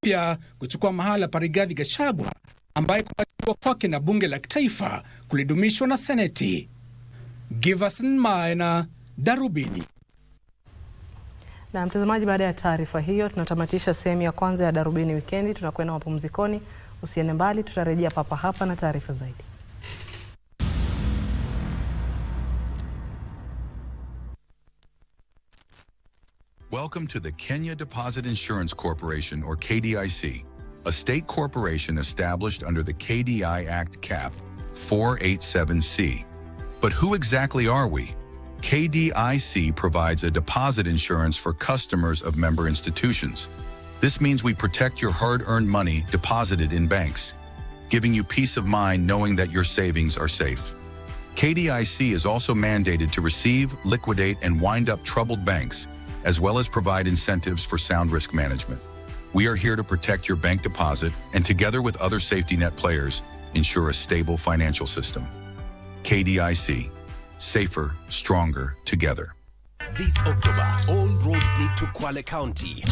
pia kuchukua mahala pa Rigathi Gachagua ambaye kuachiliwa kwake na bunge la kitaifa kulidumishwa na seneti. Giverson Maina, Darubini. Na mtazamaji, baada ya taarifa hiyo tunatamatisha sehemu ya kwanza ya Darubini Wikendi. Tunakwenda mapumzikoni. Usiende mbali, tutarejea papa hapa na taarifa zaidi. Welcome to the Kenya Deposit Insurance Corporation, or KDIC, a state corporation established under the KDI Act Cap 487C. But who exactly are we? KDIC provides a deposit insurance for customers of member institutions. This means we protect your hard-earned money deposited in banks, giving you peace of mind knowing that your savings are safe. KDIC is also mandated to receive, liquidate, and wind up troubled banks, as well as provide incentives for sound risk management. We are here to protect your bank deposit and, together with other safety net players, ensure a stable financial system. KDIC. Safer, stronger, together. This October, all roads lead to Kwale County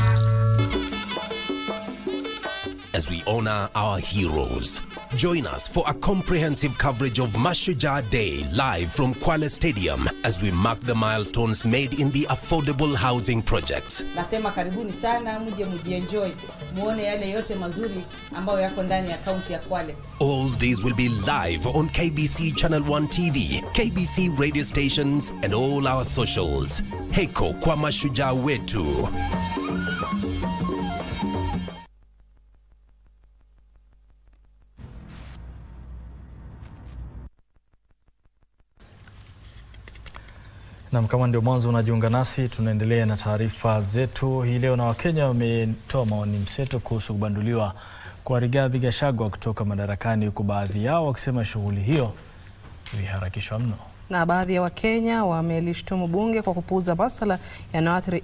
as we honor our heroes. Join us for a comprehensive coverage of Mashujaa Day live from Kwale Stadium as we mark the milestones made in the affordable housing projects. Nasema karibuni sana, muje enjoy, muone yale yote mazuri ambayo yako ndani ya kaunti ya Kwale. All these will be live on KBC Channel 1 TV, KBC radio stations and all our socials. Heko kwa Mashujaa wetu. Na kama ndio mwanzo unajiunga nasi, tunaendelea na taarifa zetu hii leo. Na Wakenya wametoa maoni mseto kuhusu kubanduliwa kwa Rigathi Gachagua kutoka madarakani, huku baadhi yao wakisema shughuli hiyo iliharakishwa mno. Na baadhi ya Wakenya wamelishtumu bunge kwa kupuuza masuala yanayoathiri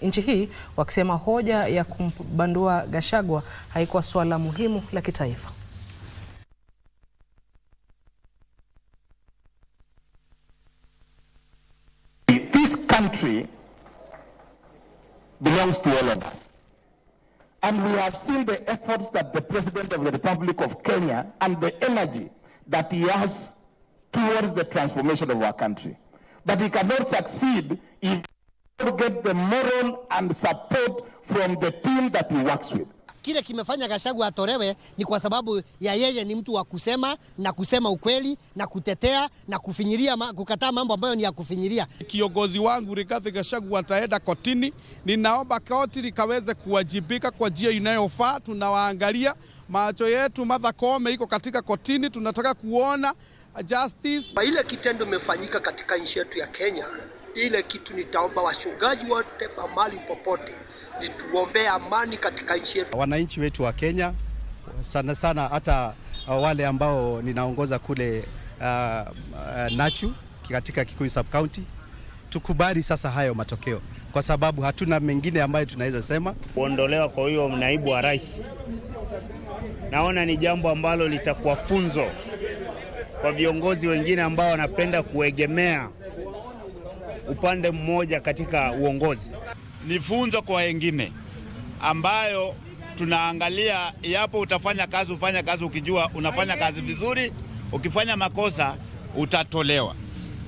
nchi hii, wakisema hoja ya kumbandua Gachagua haikuwa swala muhimu la kitaifa. Country belongs to all of us, and we have seen the efforts that the President of the Republic of Kenya and the energy that he has towards the transformation of our country, but he cannot succeed if he don't get the moral and support from the team that he works with. Kile kimefanya Gachagua atolewe ni kwa sababu ya yeye ni mtu wa kusema na kusema ukweli na kutetea na kufinyiria kukataa mambo ambayo ni ya kufinyiria. Kiongozi wangu Rigathi Gachagua ataenda kotini. Ninaomba koti likaweze kuwajibika kwa njia inayofaa. Tunawaangalia, macho yetu Martha Koome iko katika kotini, tunataka kuona justice. Ile kitendo imefanyika katika nchi yetu ya Kenya, ile kitu nitaomba wachungaji wote mahali popote tuombe amani katika nchi yetu. Wananchi wetu wa Kenya sana sana, hata wale ambao ninaongoza kule Nachu katika Kikuyu sub county, tukubali sasa hayo matokeo, kwa sababu hatuna mengine ambayo tunaweza sema. Kuondolewa kwa huyo naibu wa rais, naona ni jambo ambalo litakuwa funzo kwa viongozi wengine ambao wanapenda kuegemea upande mmoja katika uongozi. Ni funzo kwa wengine ambayo tunaangalia, yapo utafanya kazi, ufanya kazi ukijua unafanya kazi vizuri, ukifanya makosa utatolewa.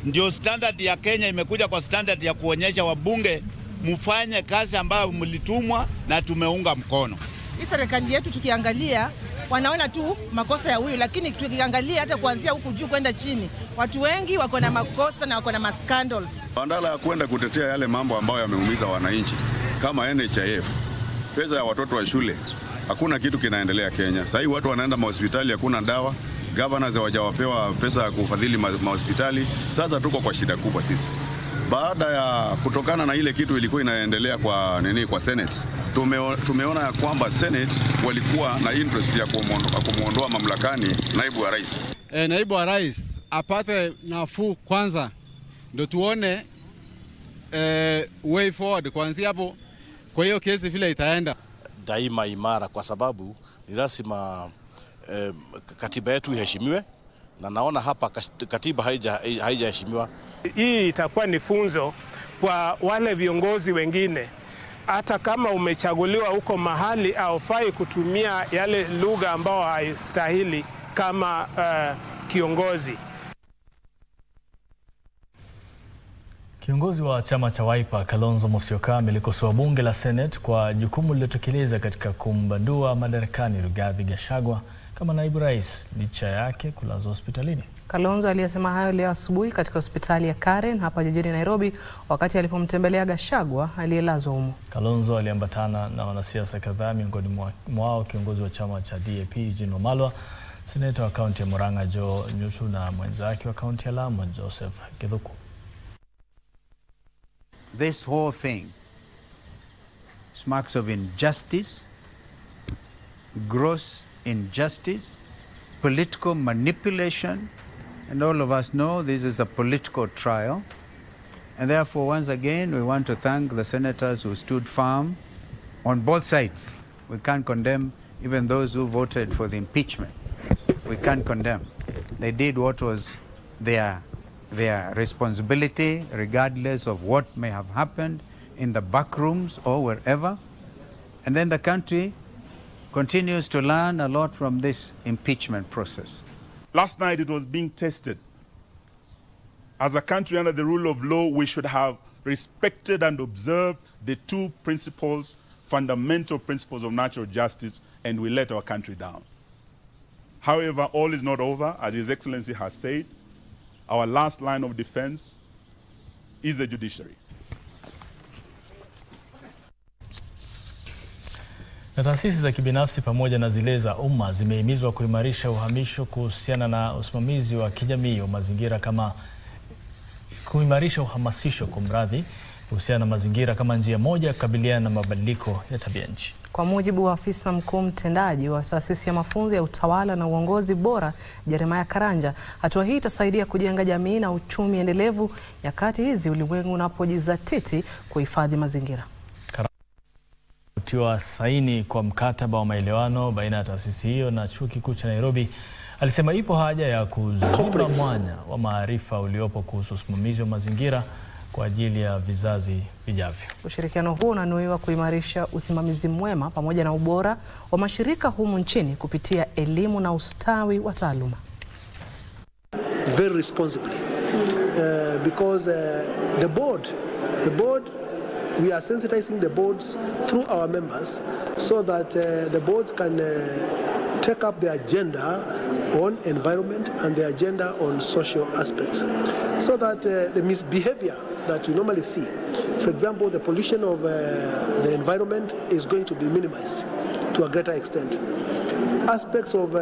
Ndio standard ya Kenya imekuja kwa standard ya kuonyesha wabunge mfanye kazi ambayo mlitumwa na tumeunga mkono. Hii serikali yetu tukiangalia wanaona tu makosa ya huyu, lakini tukiangalia hata kuanzia huku juu kwenda chini, watu wengi wako na makosa na wako na mascandals. Bandala ya kwenda kutetea yale mambo ambayo yameumiza wananchi kama NHIF, pesa ya watoto wa shule, hakuna kitu kinaendelea Kenya. Sasa watu wanaenda mahospitali, hakuna dawa, governors hawajawapewa pesa ya kufadhili mahospitali. Sasa tuko kwa shida kubwa sisi. Baada ya kutokana na ile kitu ilikuwa inaendelea kwa Senate, tumeona ya kwamba Senate walikuwa na interest ya kumuondoa mamlakani naibu wa rais. Naibu wa rais apate nafuu kwanza, ndio tuone way forward kuanzia hapo. Kwa hiyo kesi vile itaenda daima imara, kwa sababu ni lazima katiba yetu iheshimiwe, na naona hapa katiba haijaheshimiwa. Hii itakuwa ni funzo kwa wale viongozi wengine hata kama umechaguliwa huko mahali haufai kutumia yale lugha ambao haistahili kama kiongozi. Kiongozi wa chama cha Wiper Kalonzo Musyoka amelikosoa bunge la Senate kwa jukumu lilotekeleza katika kumbandua madarakani Rigathi Gachagua kama naibu rais licha yake kulazwa hospitalini. Kalonzo aliyesema hayo leo asubuhi katika hospitali ya Karen hapa jijini Nairobi wakati alipomtembelea Gachagua aliyelazwa humo. Kalonzo aliambatana na wanasiasa kadhaa, miongoni mwao kiongozi wa chama cha DAP Eugene Wamalwa, seneta wa kaunti ya Murang'a Joe Nyutu na mwenzake wa kaunti ya Lamu Joseph Githuku. This whole thing smacks of injustice, gross injustice, political manipulation, and all of us know this is a political trial. And therefore, once again, we want to thank the senators who stood firm on both sides. We can't condemn even those who voted for the impeachment. We can't condemn. They did what was their responsibility, regardless of what may have happened in the back rooms or wherever. And then the country continues to learn a lot from this impeachment process. Last night it was being tested. As a country under the rule of law, we should have respected and observed the two principles, fundamental principles of natural justice, and we let our country down. However, all is not over, as His Excellency has said. Our last line of defense is the judiciary. Na taasisi za kibinafsi pamoja na zile za umma zimehimizwa kuimarisha uhamisho kuhusiana na usimamizi wa kijamii wa mazingira kama kuimarisha uhamasisho kuhusiana na mazingira kama njia moja ya kukabiliana na mabadiliko ya tabia nchi. Kwa mujibu wa afisa mkuu mtendaji wa taasisi ya mafunzo ya utawala na uongozi bora Jeremiah Karanja, hatua hii itasaidia kujenga jamii na uchumi endelevu nyakati hizi ulimwengu unapojizatiti kuhifadhi mazingira. Kutiwa saini kwa mkataba wa maelewano baina ya taasisi hiyo na Chuo Kikuu cha Nairobi, alisema ipo haja ya kuziba mwanya wa maarifa uliopo kuhusu usimamizi wa mazingira kwa ajili ya vizazi vijavyo. Ushirikiano huu unanuiwa kuimarisha usimamizi mwema pamoja na ubora wa mashirika humu nchini kupitia elimu na ustawi wa taaluma. Very responsibly, because the board, we are sensitizing the boards through our members so that the boards can take up the agenda on environment and the agenda on social aspects, so that the misbehavior that we normally see, for example, the pollution of the environment is going to be minimized to a greater extent. Aspects of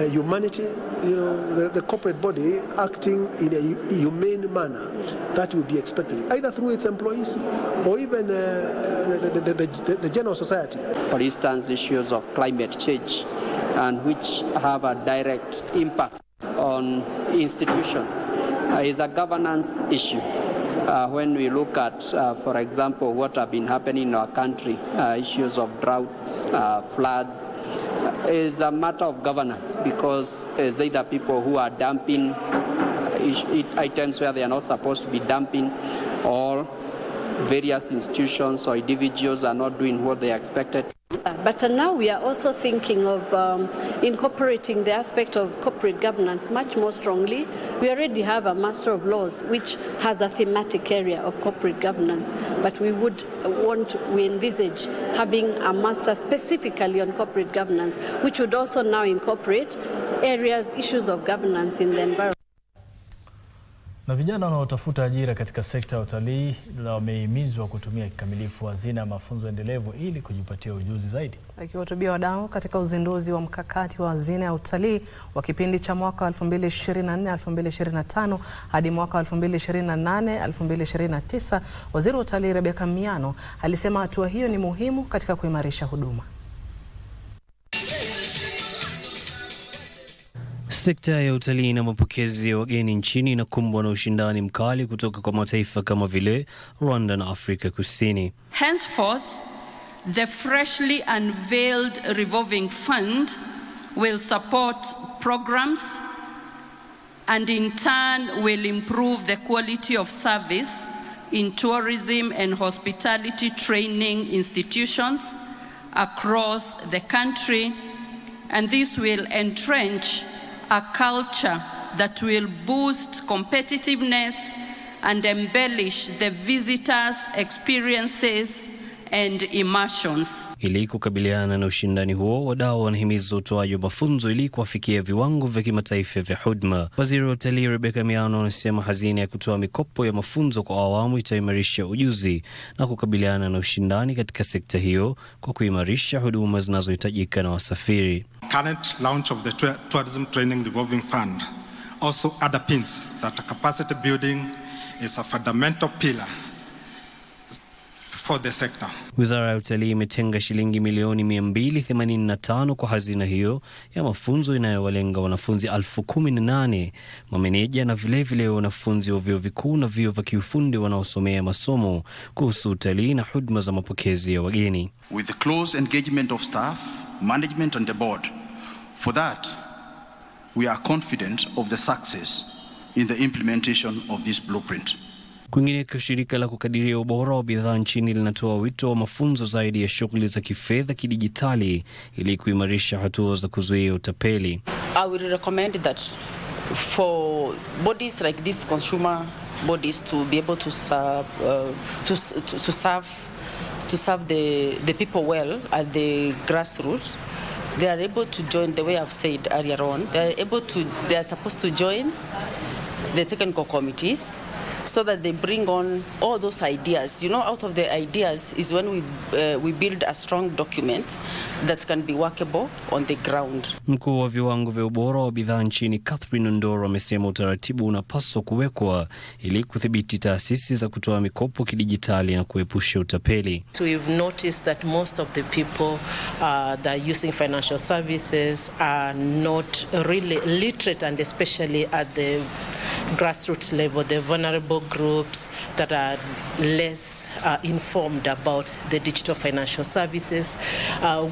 humanity, the corporate body acting in a humane manner, that will be expected, either through its employees or even the general society. For instance, issues of climate change, and which have a direct impact on institutions, is a governance issue. When we look at, for example, what have been happening in our country, issues of droughts, floods, is a matter of governance, because it's either people who are dumping items where they are not supposed to be dumping, or various institutions or individuals are not doing what they are expected. But now we are also thinking of incorporating the aspect of corporate governance much more strongly. We already have a Master of Laws which has a thematic area of corporate governance, but we envisage having a master specifically on corporate governance, which would also now incorporate issues of governance in the environment. Na vijana wanaotafuta ajira katika sekta ya utalii wamehimizwa kutumia kikamilifu hazina ya mafunzo endelevu ili kujipatia ujuzi zaidi. Akihutubia wadau katika uzinduzi wa mkakati wa hazina ya utalii wa kipindi cha mwaka 2024-2025 hadi mwaka 2028-2029, Waziri wa Utalii Rebecca Miano alisema hatua hiyo ni muhimu katika kuimarisha huduma. Sekta ya utalii na mapokezi ya wageni nchini inakumbwa na ushindani mkali kutoka kwa mataifa kama vile Rwanda na Afrika Kusini. Henceforth, the freshly unveiled revolving fund will support programs and in turn will improve the quality of service in tourism and hospitality training institutions across the country, and this will entrench a culture that will boost competitiveness and embellish the visitors' experiences and immersions. Ili kukabiliana na ushindani huo, wadau wanahimiza utoaji wa mafunzo ili kufikia viwango vya kimataifa vya huduma. Waziri wa Utalii Rebecca Miano anasema hazina ya kutoa mikopo ya mafunzo kwa awamu itaimarisha ujuzi na kukabiliana na ushindani katika sekta hiyo kwa kuimarisha huduma zinazohitajika na wasafiri. Current launch of the Tourism Training Revolving Fund also underpins that capacity building is a fundamental pillar for the sector. Wizara ya Utalii imetenga shilingi milioni 285 kwa hazina hiyo ya mafunzo inayowalenga wanafunzi 18,000, mameneja na vile wanafunzi wa vyuo vikuu na vyuo vya kiufundi wanaosomea masomo kuhusu utalii na huduma za mapokezi ya wageni. With the close engagement of staff, management and the board. For that, we are confident of the success in the implementation of this blueprint. Kwingineko, shirika la kukadiria ubora wa bidhaa nchini linatoa wito wa mafunzo zaidi ya shughuli za kifedha kidijitali ili kuimarisha hatua za kuzuia utapeli. I would recommend that for bodies like these consumer bodies to be able to serve the people well at the grassroots. They are able to join, the way I've said earlier on, they are supposed to join the technical committees, so that they bring on all those ideas. You know, out of the ideas is when we build a strong document that can be workable on the ground. Mkuu wa viwango vya ubora wa bidhaa nchini Catherine Ndoro amesema utaratibu unapaswa kuwekwa ili kudhibiti taasisi za kutoa mikopo kidijitali na kuepusha utapeli. So we've noticed that most of the people that are using financial services are not really literate, and especially at the grassroots level, the vulnerable groups that are less informed about the digital financial services,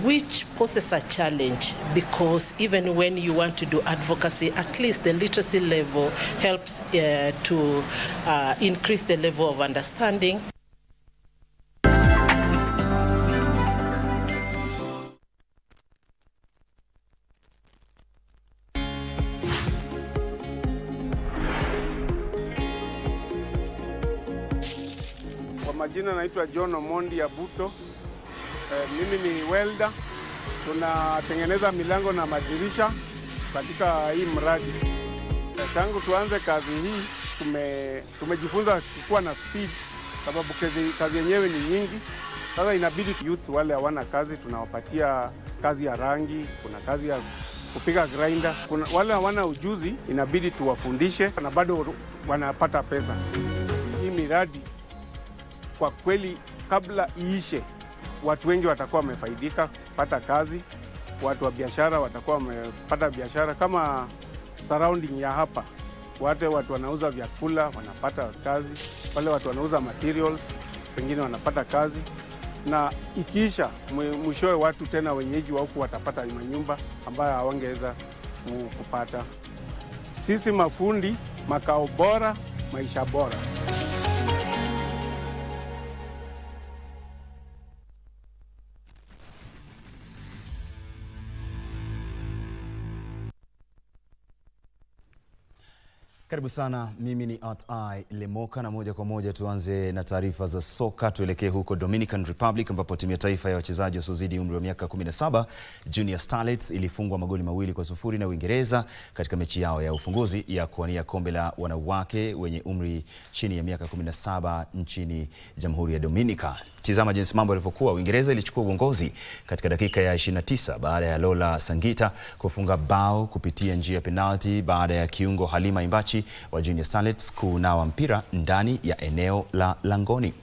which poses a challenge, because even when you want to do advocacy, at least the literacy level helps to increase the level of understanding. Majina naitwa John Omondi Abuto. Mimi ni welder. Tunatengeneza milango na madirisha katika hii mradi. Tangu tuanze kazi hii tumejifunza kuwa na speed, sababu kazi yenyewe ni nyingi. Sasa inabidi youth wale hawana kazi tunawapatia kazi ya rangi, kuna kazi ya kupiga grinder. Kuna wale hawana ujuzi inabidi tuwafundishe na bado wanapata pesa. Hii miradi kwa kweli kabla iishe, watu wengi watakuwa wamefaidika kupata kazi, watu wa biashara watakuwa wamepata biashara. Kama surrounding ya hapa, watu wanauza vyakula wanapata kazi, wale watu wanauza materials pengine wanapata kazi, na ikiisha mwishowe watu tena wenyeji wa huku watapata manyumba ambayo hawangeweza kupata. Sisi mafundi, makao bora, maisha bora. Karibu sana, mimi ni Lemoka na moja kwa moja tuanze na taarifa za soka. Tuelekee huko Dominican Republic ambapo timu ya taifa ya wachezaji wasiozidi umri wa miaka 17 Junior Starlets ilifungwa magoli 2-0 na Uingereza katika mechi yao ya ufunguzi ya kuwania kombe la wanawake wenye umri chini ya miaka 17 nchini Jamhuri ya Dominica. Tizama jinsi mambo yalivyokuwa. Uingereza ilichukua uongozi katika dakika ya 29 baada ya Lola Sangita kufunga bao kupitia njia ya penalti baada ya kiungo Halima Imbachi wa Junior Starlets kunawa mpira ndani ya eneo la langoni.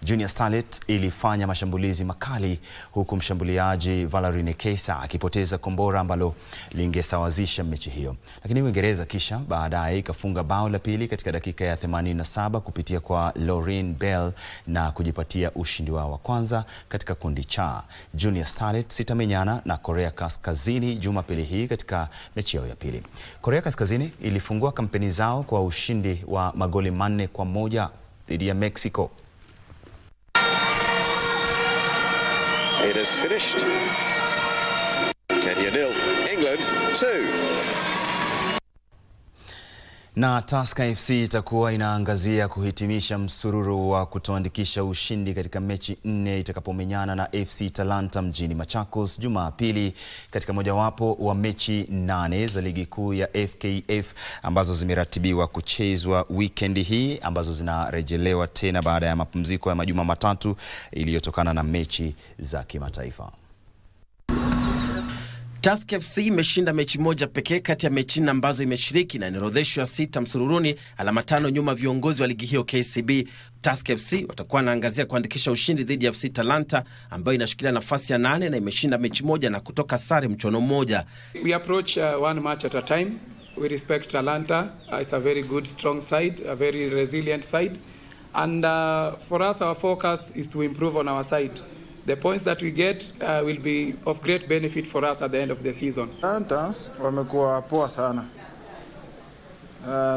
Junior Starlet ilifanya mashambulizi makali huku mshambuliaji Valerie Nekesa akipoteza kombora ambalo lingesawazisha mechi hiyo. Lakini Uingereza kisha baadaye ikafunga bao la pili katika dakika ya 87 kupitia kwa Lauren Bell na kujipatia ushindi wao wa kwanza katika kundi cha. Junior Starlet sitamenyana na Korea Kaskazini Jumapili hii katika mechi yao ya pili. Korea Kaskazini ilifungua kampeni zao kwa ushindi wa magoli 4-1 dhidi ya Mexico. It is finished. Kenya 0, England 2. Na Tusker FC itakuwa inaangazia kuhitimisha msururu wa kutoandikisha ushindi katika mechi 4 itakapomenyana na FC Talanta mjini Machakos Jumapili katika mojawapo wa mechi 8 za ligi kuu ya FKF ambazo zimeratibiwa kuchezwa weekend hii, ambazo zinarejelewa tena baada ya mapumziko ya majuma matatu iliyotokana na mechi za kimataifa. Tusker FC imeshinda mechi moja pekee kati ya mechi 4 ambazo imeshiriki na inaorodheshwa 6 msururuni, alama 5 nyuma viongozi wa ligi hiyo KCB. Tusker FC watakuwa wanaangazia kuandikisha ushindi dhidi ya FC Talanta ambayo inashikilia nafasi ya 8 na imeshinda mechi moja na kutoka sare mchuano mmoja. We approach one match at a time. We respect Talanta. It's a very good strong side, a very resilient side, and for us our focus is to improve on our side. The points that we get will be of great benefit for us at the end of the season. Talanta wamekuwa poa sana.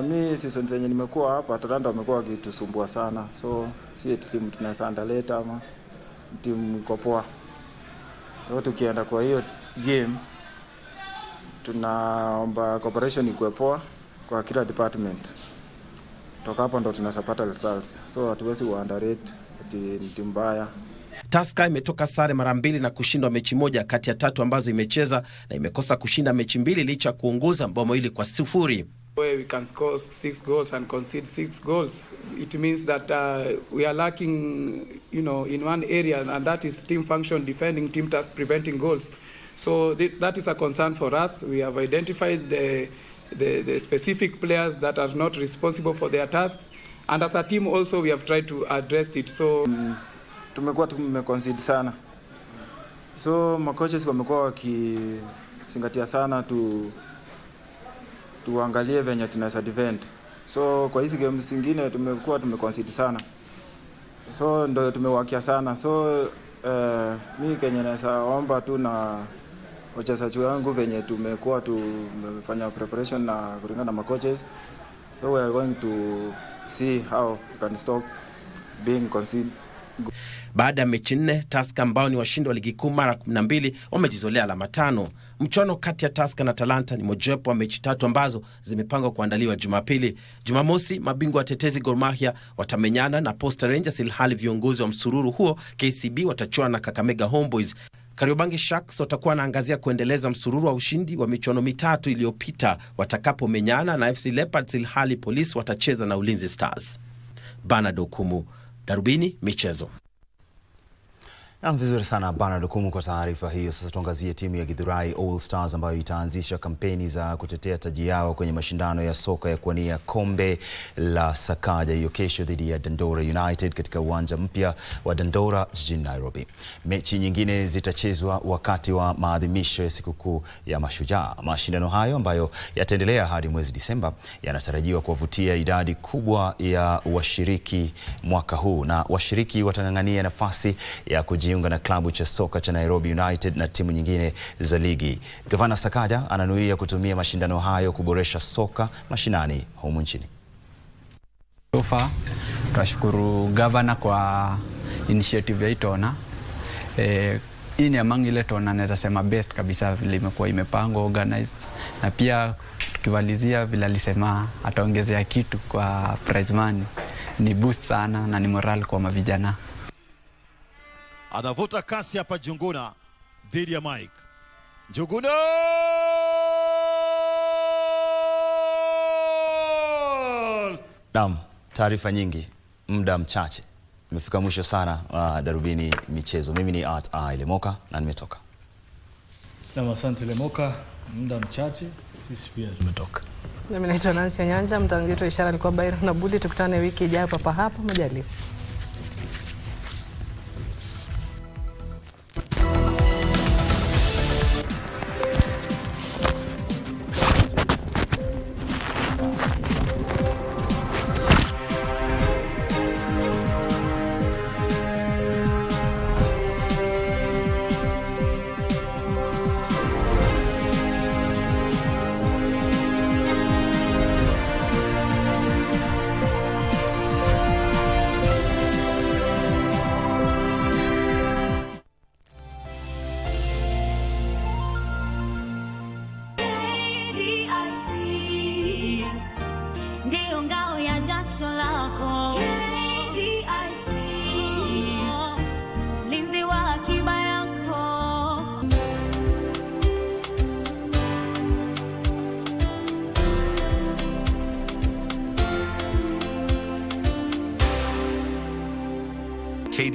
Mi season zenye nimekuwa hapa Talanta wamekuwa wakitusumbua sana. So si timu tunaweza underleta ama timu iko poa. Leo tukienda kwa hiyo game tunaomba cooperation ikuwe poa kwa kila department. Toka hapo ndo tunasapata results. So hatuwezi underrate timu mbaya. Tusker imetoka sare mara 2 na kushindwa mechi moja kati ya 3 ambazo imecheza, na imekosa kushinda mechi 2 licha kuongoza bao 2 kwa 0. We can score 6 goals and concede 6 goals. It means that we are lacking, in one area, and that is team function, defending, team task, preventing goals. So that is a concern for us. We have identified the specific players that are not responsible for their tasks, and as a team also we have tried to address it. So tumekuwa tumeconcede sana. So makoches wamekuwa wakizingatia sana tuangalie venye tunaweza defend. So kwa hizi games zingine tumekuwa tumeconcede sana. So ndio tumewakia sana. So mimi Kenya naweza omba tu na wachezaji wangu venye tumekuwa tumefanya preparation na kulingana na makoches. So we are going to see how we can stop being conceded. Baada ya mechi 4, Tusker ambao ni washindi wa ligi kuu mara 12 wamejizolea alama 5. Mchuano kati ya Tusker na Talanta ni mojawapo wa mechi 3 ambazo zimepangwa kuandaliwa Jumapili. Jumamosi, mabingwa watetezi Gor Mahia watamenyana na Posta Rangers, ilhali viongozi wa msururu huo KCB watachuana na Kakamega Homeboys. Kariobangi Sharks watakuwa wanaangazia kuendeleza msururu wa ushindi wa michuano 3 iliyopita watakapomenyana na FC Leopards, ilhali Police watacheza na Ulinzi Stars. Bernard Okumu, Darubini Michezo. Na vizuri sana Bernard Okumu kwa taarifa hiyo. Sasa tuangazie timu ya Githurai All Stars ambayo itaanzisha kampeni za kutetea taji yao kwenye mashindano ya soka ya kuwania kombe la Sakaja hiyo kesho dhidi ya Dandora United katika uwanja mpya wa Dandora jijini Nairobi. Mechi nyingine zitachezwa wakati wa maadhimisho ya sikukuu ya Mashujaa. Mashindano hayo ambayo yataendelea hadi mwezi Disemba yanatarajiwa kuwavutia idadi kubwa ya washiriki mwaka huu, na washiriki watang'ang'ania nafasi ya kujiunga na klabu cha soka cha Nairobi United na timu nyingine za ligi. Gavana Sakaja ananuia kutumia mashindano hayo kuboresha soka mashinani humu nchini. So far, tunashukuru gavana kwa initiative ya itona. Hii ni among ile tona naweza sema best kabisa vile imekuwa imepangwa, organized, na pia tukivalizia vile alisema ataongezea kitu kwa prize money. Ni boost sana na ni moral kwa mavijana. Anavuta kasi hapa Njuguna dhidi ya Mike. Njuguna! Naam, taarifa nyingi, muda mchache. Nimefika mwisho sana Darubini Michezo. Mimi ni Lemoka na nimetoka. Na asante Lemoka, muda mchache sisi pia tumetoka. Mimi naitwa Onyancha, mtangazaji wa ishara alikuwa Byron na Budi. Tukutane wiki ijayo papa hapa majaliwa.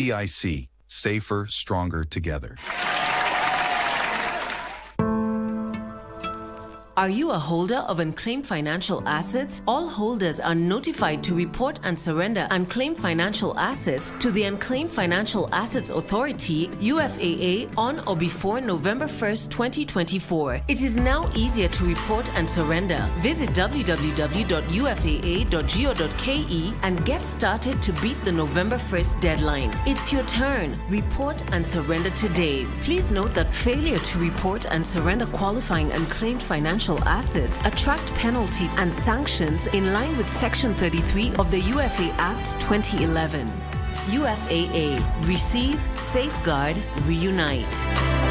KDIC, safer, stronger together. Are you a holder of unclaimed financial assets? All holders are notified to report and surrender unclaimed financial assets to the Unclaimed Financial Assets Authority, UFAA, on or before November 1st, 2024. It is now easier to report and surrender. Visit www.ufaa.go.ke and get started to beat the November 1st deadline. It's your turn. Report and surrender today. Please note that failure to report and surrender qualifying unclaimed financial assets attract penalties and sanctions in line with Section 33 of the UFA Act 2011. UFAA. Receive, safeguard, reunite.